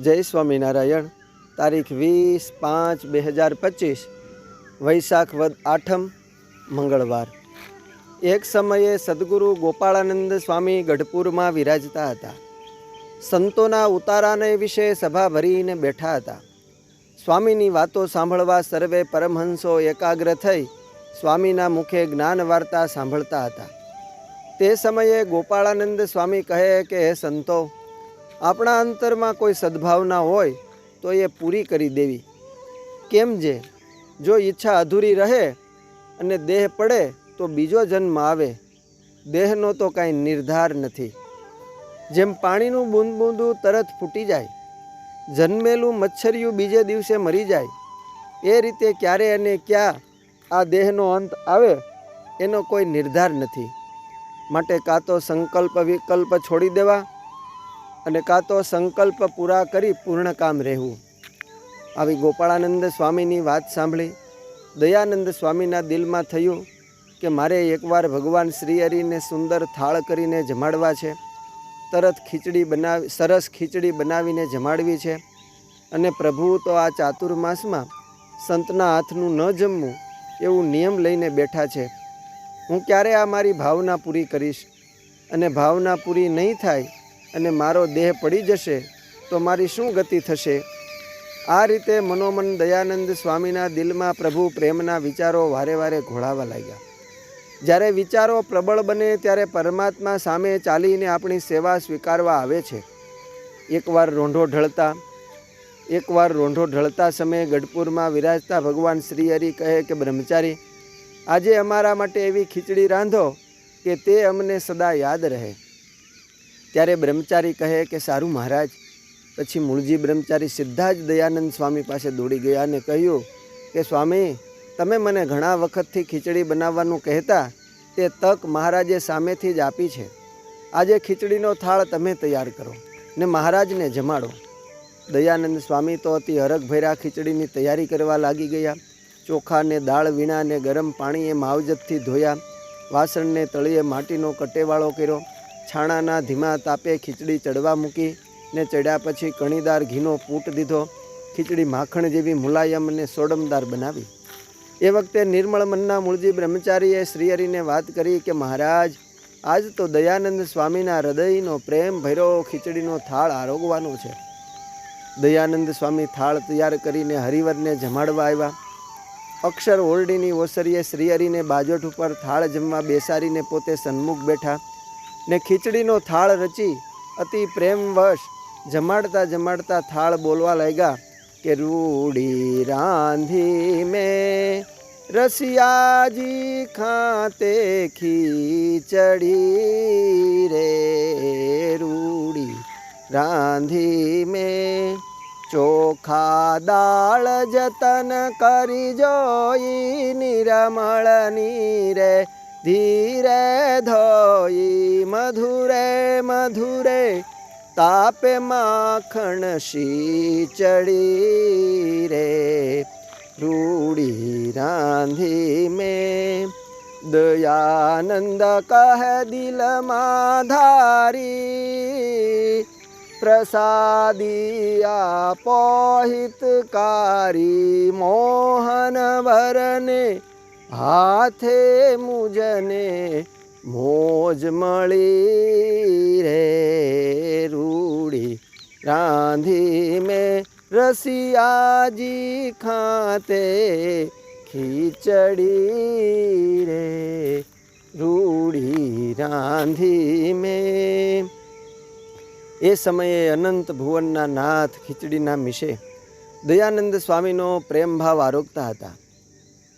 જય સ્વામિનારાયણ. તારીખ 20/5/2025 વૈશાખ વદ આઠમ મંગળવાર. એક સમયે સદગુરુ ગોપાળાનંદ સ્વામી ગઢપુરમાં વિરાજતા હતા. સંતોના ઉતારાને વિશે સભા ભરીને બેઠા હતા. સ્વામીની વાતો સાંભળવા સર્વે પરમહંસો એકાગ્ર થઈ સ્વામીના મુખે જ્ઞાન વાર્તા સાંભળતા હતા. તે સમયે ગોપાળાનંદ સ્વામી કહે કે હે સંતો, આપણા અંતરમાં કોઈ સદ્ભાવના હોય તો એ પૂરી કરી દેવી. કેમ જે જો ઈચ્છા અધૂરી રહે અને દેહ પડે તો બીજો જન્મ આવે. દેહનો તો કાંઈ નિર્ધાર નથી. જેમ પાણીનું બૂંદ બૂંદું તરત ફૂટી જાય, જન્મેલું મચ્છરિયું બીજે દિવસે મરી જાય, એ રીતે ક્યારે અને ક્યાં આ દેહનો અંત આવે એનો કોઈ નિર્ધાર નથી. માટે કાં તો સંકલ્પ વિકલ્પ છોડી દેવા અને કાં તો સંકલ્પ પૂરા કરી પૂર્ણ કામ રહેવું. આવી ગોપાળાનંદ સ્વામીની વાત સાંભળી દયાનંદ સ્વામીના દિલમાં થયું કે મારે એકવાર ભગવાન શ્રી હરિને સુંદર થાળ કરીને જમાડવા છે. સરસ ખીચડી બનાવીને જમાડવી છે. અને પ્રભુ તો આ ચાતુર્માસમાં સંતના હાથનું ન જમવું એવું નિયમ લઈને બેઠા છે. હું ક્યારે આ મારી ભાવના પૂરી કરીશ? અને ભાવના પૂરી નહીં થાય અને મારો દેહ પડી જશે તો મારી શું ગતિ થશે? આ રીતે મનોમન દયાનંદ સ્વામીના દિલમાં પ્રભુ પ્રેમના વિચારો વારે વારે ઘોળાવા લાગ્યા. જ્યારે વિચારો પ્રબળ બને ત્યારે પરમાત્મા સામે ચાલીને આપણી સેવા સ્વીકારવા આવે છે. એકવાર રોંઢો ઢળતા સમયે ગઢપુરમાં વિરાજતા ભગવાન શ્રી હરિ કહે કે બ્રહ્મચારી, આજે અમારા માટે એવી ખીચડી રાંધો કે તે અમને સદા યાદ રહે. ત્યારે બ્રહ્મચારી કહે કે સારું મહારાજ. પછી મૂળજી બ્રહ્મચારી સીધા જ દયાનંદ સ્વામી પાસે દોડી ગયા અને કહ્યું કે સ્વામી, તમે મને ઘણા વખતથી ખીચડી બનાવવાનું કહેતા, તે તક મહારાજે સામેથી જ આપી છે. આજે ખીચડીનો થાળ તમે તૈયાર કરો ને મહારાજને જમાડો. દયાનંદ સ્વામી તો અતિ હરખભર્યા ખીચડીની તૈયારી કરવા લાગી ગયા. ચોખાને દાળ વીણાને ગરમ પાણીએ માવજતથી ધોયા. વાસણને તળિયે માટીનો કટેવાળો કર્યો. છાણાના ધીમા તાપે ખીચડી ચડવા મૂકી ને ચડ્યા પછી કણીદાર ઘીનો પૂટ દીધો. ખીચડી માખણ જેવી મુલાયમ અને સોડમદાર બનાવી. એ વખતે નિર્મળ મનના મૂળજી બ્રહ્મચારીએ શ્રીહરિને વાત કરી કે મહારાજ, આજ તો દયાનંદ સ્વામીના હૃદયનો પ્રેમ ભર્યો ખીચડીનો થાળ આરોગવાનો છે. દયાનંદ સ્વામી થાળ તૈયાર કરીને હરિવરને જમાડવા આવ્યા. અક્ષર ઓરડીની ઓસરીએ શ્રીહરિને બાજોઠ ઉપર થાળ જમવા બેસાડીને પોતે સન્મુખ બેઠા ને ખીચડીનો થાળ રચી અતિ પ્રેમવશ જમાડતા જમાડતા થાળ બોલવા લાગ્યા કે રૂડી રાંધી મેં રસિયાજી ખાતે ખીચડી રે, રૂડી રાંધી મેં ચોખા દાળ જતન કરી જોઈ, નિરમળની રે ધીરે ધોઈ, મધુરે મધુરે તાપે માખણ શીચડી રે, રૂડી રાંધી મેં. દયાનંદ કહે દિલમાં ધારી, પ્રસાદી આપો હિતકારી, મોહન વરને હાથે મુજને મોજ મળી રે, રૂડી રાંધી મેં રસિયાજી ખાતે ખીચડી રે, રૂડી રાંધી મેં. એ સમયે અનંત ભુવનના નાથ ખીચડીના મિશે દયાનંદ સ્વામીનો પ્રેમ ભાવ આરોગતા હતા.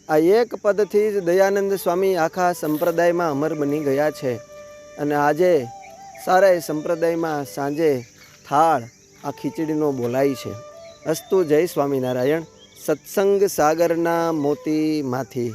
આ એક પદથી જ દયાનંદ સ્વામી આખા સંપ્રદાયમાં અમર બની ગયા છે. અને આજે સારા સંપ્રદાયમાં સાંજે થાળ આ ખીચડીનો બોલાય છે. અસ્તુ. જય સ્વામિનારાયણ. સત્સંગ સાગરના મોતીમાંથી.